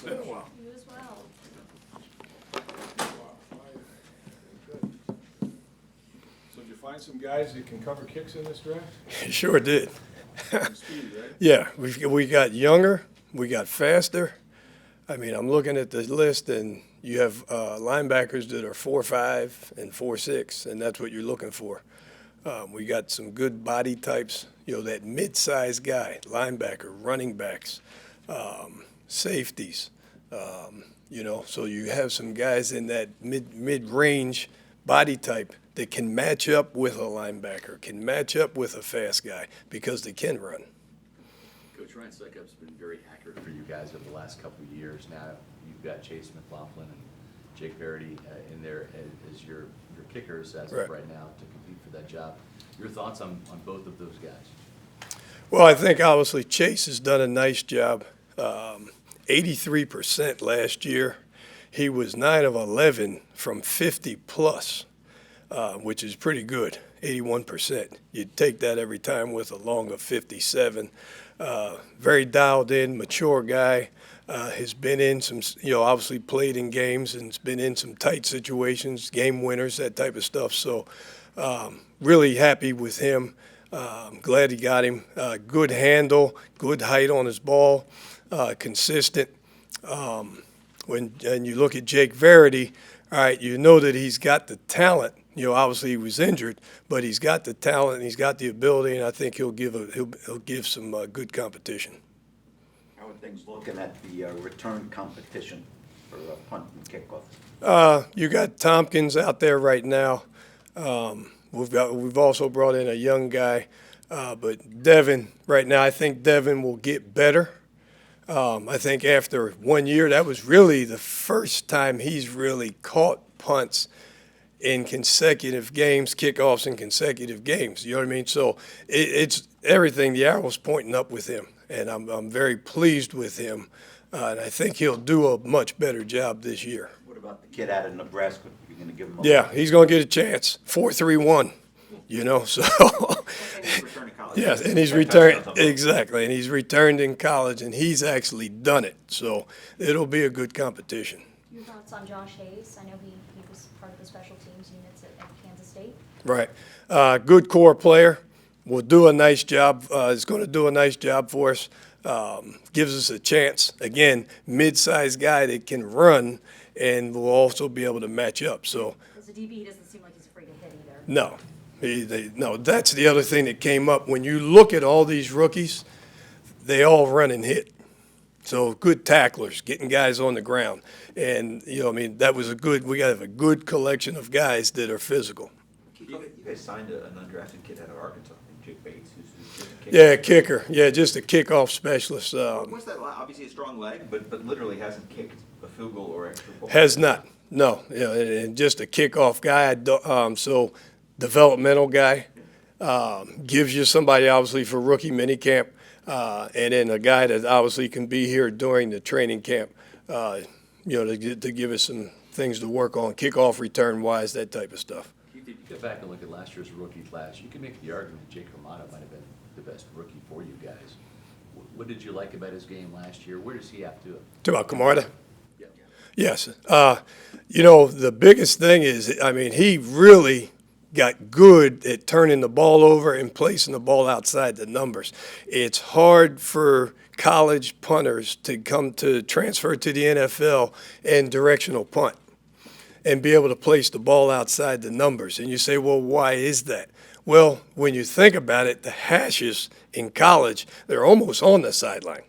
been a while. You as well. So did you find some guys that can cover kicks in this draft? Sure did. Speedy, right? Yeah, we got younger, we got faster. I mean, I'm looking at the list, and you have linebackers that are 4'5" and 4'6", and that's what you're looking for. We got some good body types, that mid-sized guy, linebacker, running backs, safeties. So you have some guys in that mid-range body type that can match up with a linebacker, can match up with a fast guy because they can run. Coach, Ryan Suckup's been very accurate for you guys over the last couple of years. Now you've got Chase McLaughlin and Jake Verity in there as your kickers as of right now to compete for that job. Your thoughts on both of those guys? Well, I think obviously Chase has done a nice job. 83% last year. He was 9 of 11 from 50 plus, which is pretty good. 81%. You'd take that every time with a long of 57. Very dialed in, mature guy. Has been in some, obviously played in games and has been in some tight situations, game winners, that type of stuff. So really happy with him. Glad he got him. Good handle, good height on his ball, consistent. And you look at Jake Verity, all right, you know that he's got the talent. Obviously he was injured, but he's got the talent and he's got the ability, and I think he'll give some good competition. How are things looking at the return competition for punt and kickoff? You got Tompkins out there right now. We've also brought in a young guy, but Devin right now. I think Devin will get better. I think after 1 year, that was really the first time he's really caught punts in consecutive games, kickoffs in consecutive games. You know what I mean? So it's everything. The arrow's pointing up with him, and I'm very pleased with him. And I think he'll do a much better job this year. What about the kid out of Nebraska? You're going to give him a Yeah, he's going to get a chance. 4.31. So yes, and he's returned exactly, and he's returned in college, and he's actually done it. So it'll be a good competition. Your thoughts on Josh Hayes? I know he was part of the special teams units at Kansas State. Right, good core player. Will do a nice job. Is going to do a nice job for us. Gives us a chance. Again, mid-sized guy that can run, and will also be able to match up. So as a DB, he doesn't seem like he's afraid to hit either. no. No, that's the other thing that came up. When you look at all these rookies, they all run and hit. So good tacklers, getting guys on the ground. And, that was we got a good collection of guys that are physical. You guys signed an undrafted kid out of Arkansas, Jake Bates, who's just a kicker. Yeah, kicker. Yeah, just a kickoff specialist. What's that? Obviously a strong leg, but literally hasn't kicked a field goal or extra point. Has not. No, and just a kickoff guy. Developmental guy, gives you somebody obviously for rookie minicamp, and then a guy that obviously can be here during the training camp, to give us some things to work on, kickoff return wise, that type of stuff. If you go back and look at last year's rookie class, you can make the argument that Jake Romano might have been the best rookie for you guys. What did you like about his game last year? Where does he have to? Talk about Camarda? Yeah. Yes. The biggest thing is, he really got good at turning the ball over and placing the ball outside the numbers. It's hard for college punters to transfer to the NFL and directional punt and be able to place the ball outside the numbers. And you say, well, why is that? Well, when you think about it, the hashes in college, they're almost on the sideline.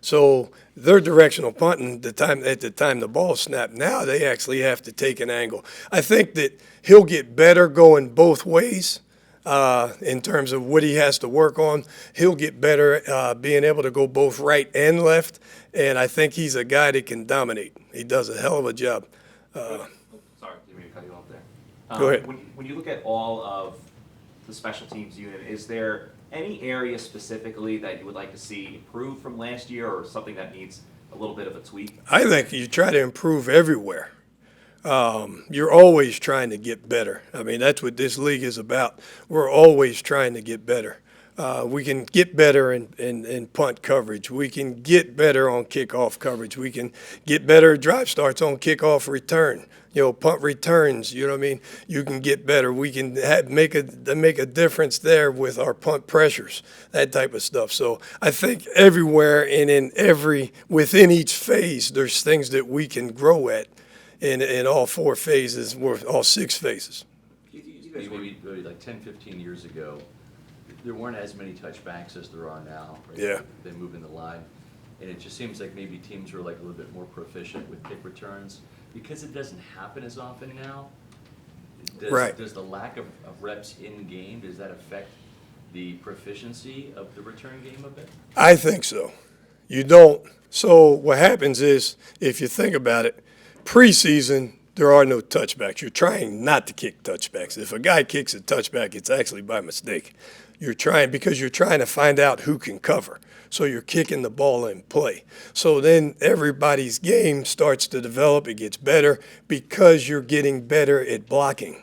So they're directional punting at the time the ball snapped. Now they actually have to take an angle. I think that he'll get better going both ways in terms of what he has to work on. He'll get better being able to go both right and left, and I think he's a guy that can dominate. He does a hell of a job. Sorry, didn't mean to cut you off there. Go ahead. When you look at all of the special teams unit, is there any area specifically that you would like to see improved from last year, or something that needs a little bit of a tweak? I think you try to improve everywhere. You're always trying to get better. That's what this league is about. We're always trying to get better. We can get better in punt coverage. We can get better on kickoff coverage. We can get better at drive starts on kickoff return. Punt returns, you know what I mean? You can get better. We can make a difference there with our punt pressures, that type of stuff. So I think everywhere and within each phase, there's things that we can grow at in all 4 phases, or all 6 phases. Maybe like 10, 15 years ago, there weren't as many touchbacks as there are now. Right? Yeah. They move in the line. And it just seems like maybe teams were like a little bit more proficient with kick returns. Because it doesn't happen as often now, Right. Does the lack of reps in game, does that affect the proficiency of the return game a bit? I think so. You don't. So what happens is, if you think about it, preseason, there are no touchbacks. You're trying not to kick touchbacks. If a guy kicks a touchback, it's actually by mistake. Because you're trying to find out who can cover. So you're kicking the ball in play. So then everybody's game starts to develop. It gets better because you're getting better at blocking.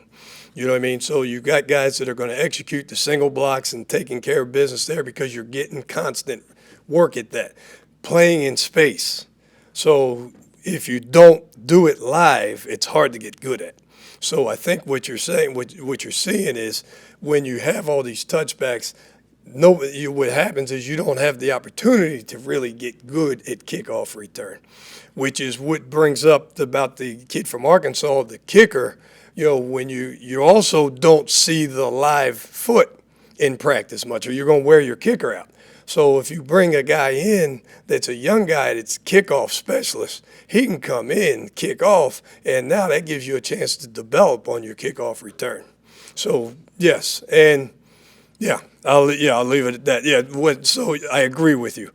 You know what I mean? So you got guys that are going to execute the single blocks and taking care of business there because you're getting constant work at that. Playing in space. So if you don't do it live, it's hard to get good at. So I think what you're saying, what you're seeing is when you have all these touchbacks, what happens is you don't have the opportunity to really get good at kickoff return, which is what brings up about the kid from Arkansas, the kicker. When you also don't see the live foot in practice much, or you're going to wear your kicker out. So if you bring a guy in that's a young guy that's kickoff specialist, he can come in, kick off, and now that gives you a chance to develop on your kickoff return. So yes, and I'll leave it at that. Yeah, so I agree with you.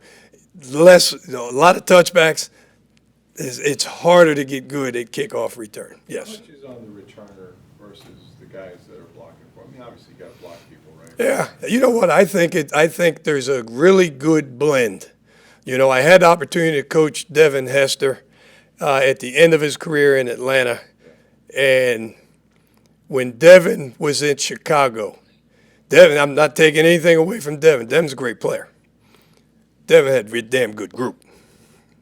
A lot of touchbacks. It's harder to get good at kickoff return. Yes. How much is on the returner versus the guys that are blocking for? I mean, obviously you got to block people, right? Yeah, you know what? I think there's a really good blend. I had the opportunity to coach Devin Hester at the end of his career in Atlanta, and when Devin was in Chicago, I'm not taking anything away from Devin. Devin's a great player. Devin had a damn good group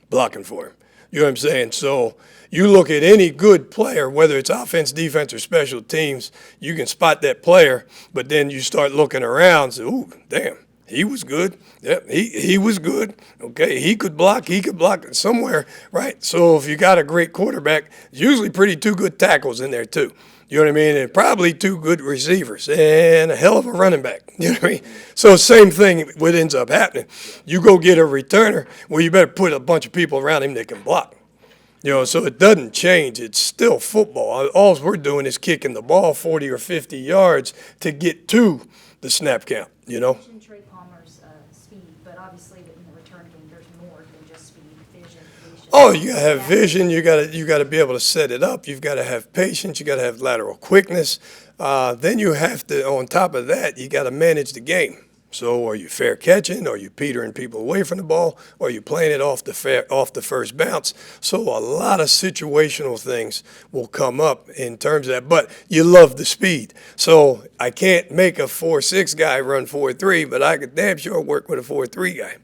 blocking for him. You know what I'm saying? So you look at any good player, whether it's offense, defense, or special teams, you can spot that player, but then you start looking around and say, ooh, damn, he was good. Yep, he was good. Okay, he could block somewhere, right? So if you got a great quarterback, usually two good tackles in there too. You know what I mean? And probably 2 good receivers and a hell of a running back. You know what I mean? So same thing, what ends up happening. You go get a returner, well, you better put a bunch of people around him that can block. So it doesn't change. It's still football. All we're doing is kicking the ball 40 or 50 yards to get to the snap count, You mentioned Trey Palmer's speed, but obviously in the return game, there's more than just speed, vision. Oh, you gotta have vision. You gotta be able to set it up. You've got to have patience. You got to have lateral quickness. Then you have to, on top of that, you got to manage the game. So are you fair catching? Are you petering people away from the ball? Or are you playing it off the first bounce? So a lot of situational things will come up in terms of that. But you love the speed. So I can't make a 4.6 guy run 4.3, but I could damn sure work with a 4.3 guy.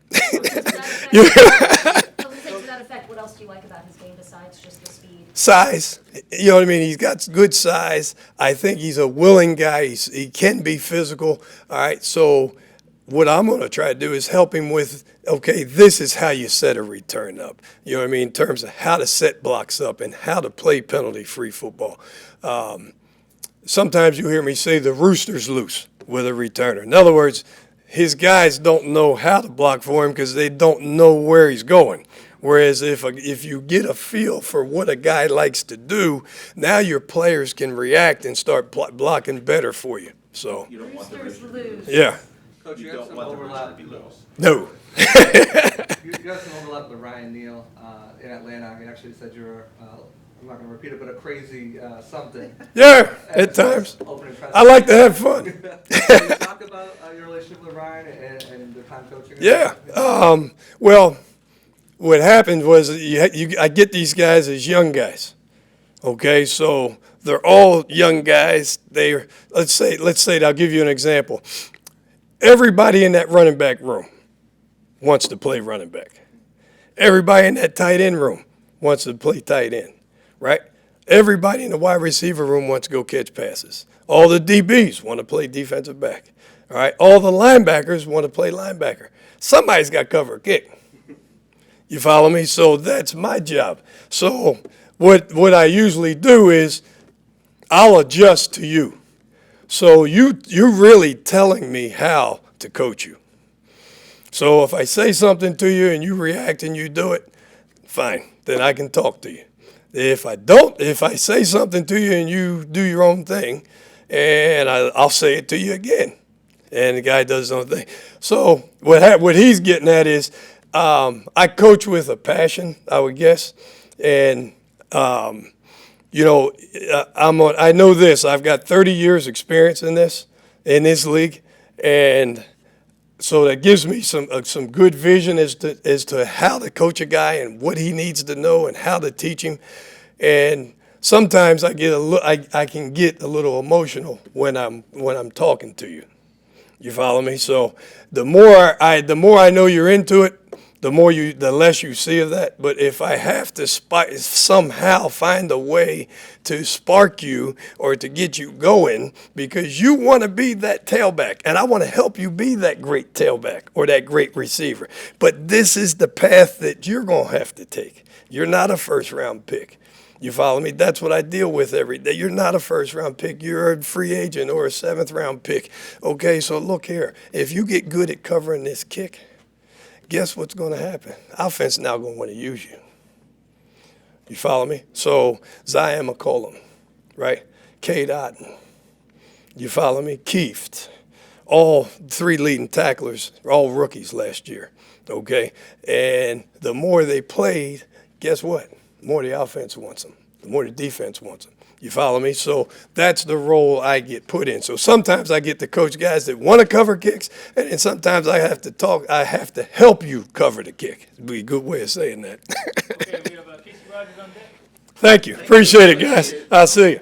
To that effect, what else do you like about his game besides just the speed? Size, you know what I mean? He's got good size. I think he's a willing guy. He can be physical. All right, so what I'm going to try to do is help him with, okay, this is how you set a return up. You know what I mean? In terms of how to set blocks up and how to play penalty-free football. Sometimes you hear me say the rooster's loose with a returner. In other words, his guys don't know how to block for him because they don't know where he's going. Whereas if you get a feel for what a guy likes to do, now your players can react and start blocking better for you. So, You don't want the Roosters rooster to lose. yeah. Coach, You you have don't some want the rooster overlap. to be loose. No. You got some overlap with Ryan Neal in Atlanta. He actually said you were, I'm not going to repeat it, but a crazy something. Yeah, at times. Opening press I like to have fun. Can you talk about your relationship with Ryan and the time coaching? Yeah. Well, what happened was I get these guys as young guys. Okay, so they're all young guys. Let's say I'll give you an example. everybody in that running back room wants to play running back. Everybody in that tight end room wants to play tight end, right? Everybody in the wide receiver room wants to go catch passes. All the DBs want to play defensive back, all right? All the linebackers want to play linebacker. Somebody's got to cover a kick. You follow me? So that's my job. So what I usually do is I'll adjust to you. So you're really telling me how to coach you. So if I say something to you and you react and you do it, fine, then I can talk to you. If I say something to you and you do your own thing, and I'll say it to you again, and the guy does his own thing. So what he's getting at is I coach with a passion, I would guess, and you know, I know this. I've got 30 years experience in this league, and so that gives me some good vision as to how to coach a guy and what he needs to know and how to teach him. And sometimes I can get a little emotional when I'm talking to you. You follow me? So the more I know you're into it, the less you see of that. But if I have to somehow find a way to spark you or to get you going because you want to be that tailback, and I want to help you be that great tailback or that great receiver. But this is the path that you're going to have to take. You're not a first-round pick. You follow me? That's what I deal with every day. You're not a first-round pick. You're a free agent or a seventh-round pick. Okay, so look here. If you get good at covering this kick, guess what's going to happen? Offense now going to want to use you. You follow me? So Zion McCollum, right? Cade Otten. You follow me? Keith. All three leading tacklers, all rookies last year. Okay? And the more they played, guess what? The more the offense wants them. The more the defense wants them. You follow me? So that's the role I get put in. So sometimes I get to coach guys that want to cover kicks, and then sometimes I have to help you cover the kick. It'd be a good way of saying that. Okay, we have Casey Rogers on deck. Thank you. Appreciate it, guys. I'll see you.